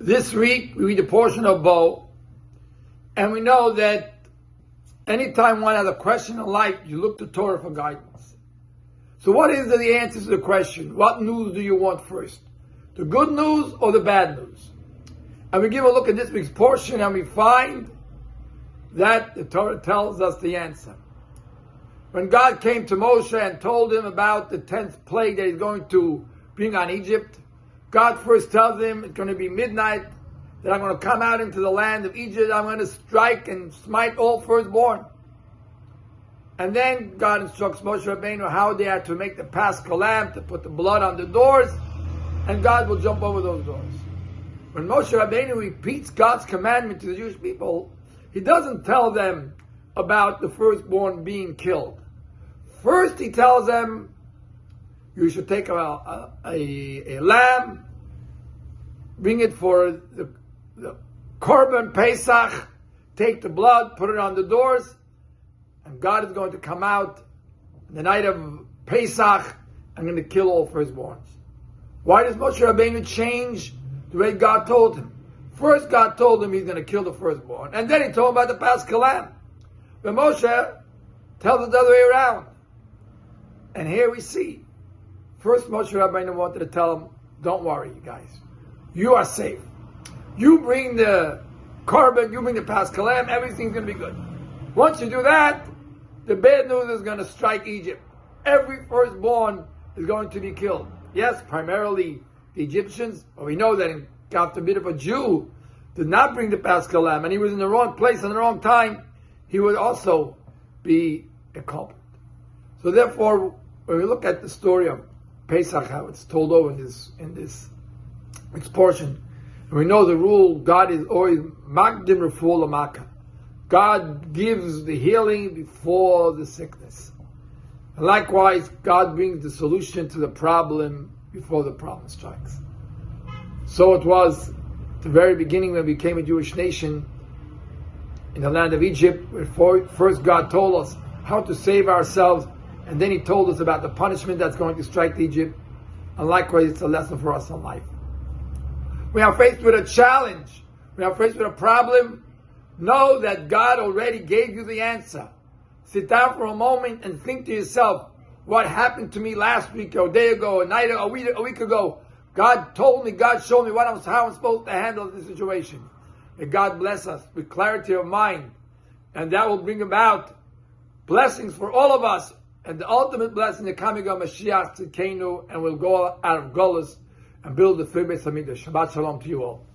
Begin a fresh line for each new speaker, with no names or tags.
This week we read a portion of Bo, and we know that anytime one has a question in life, you look to Torah for guidance. So what is the answer to the question? What news do you want first? The good news or the bad news? And we give a look at this week's portion and we find that the Torah tells us the answer. When God came to Moshe and told him about the 10th plague that he's going to bring on Egypt, God first tells him it's going to be midnight, that I'm going to come out into the land of Egypt, I'm going to strike and smite all firstborn. And then God instructs Moshe Rabbeinu how they had to make the Paschal lamb, to put the blood on the doors, and God will jump over those doors. When Moshe Rabbeinu repeats God's commandment to the Jewish people, he doesn't tell them about the firstborn being killed. First he tells them, you should take a lamb, bring it for the Korban Pesach, take the blood, put it on the doors, and God is going to come out on the night of Pesach and going to kill all firstborns. Why does Moshe Rabbeinu change the way God told him? First God told him he's going to kill the firstborn, and then he told him about the Paschal lamb. But Moshe tells it the other way around. And here we see, first Moshe Rabbeinu wanted to tell him, don't worry, you guys. You are safe. You bring the Korban, you bring the Paschal lamb, everything's going to be good. Once you do that, the bad news is going to strike Egypt. Every firstborn is going to be killed. Yes, primarily the Egyptians, but we know that in God forbid if a Jew did not bring the Paschal lamb and he was in the wrong place in the wrong time, he would also be a culprit. So therefore, when we look at the story of Pesach, how it's told over in this portion, and we know the rule, God is always Magdim Refuah L'Maka. God gives the healing before the sickness. And likewise, God brings the solution to the problem before the problem strikes. So it was at the very beginning when we became a Jewish nation in the land of Egypt, where first God told us how to save ourselves, and then He told us about the punishment that's going to strike Egypt. And likewise, it's a lesson for us in life. We are faced with a challenge. We are faced with a problem. Know that God already gave you the answer. Sit down for a moment and think to yourself, what happened to me last week, or a day ago, a week ago? God told me, God showed me how I'm supposed to handle the situation. May God bless us with clarity of mind, and that will bring about blessings for all of us, and the ultimate blessing, the coming of Mashiach Tzidkenu, and we'll go out of Golus and build the third Beis Hamikdash. Shabbat Shalom to you all.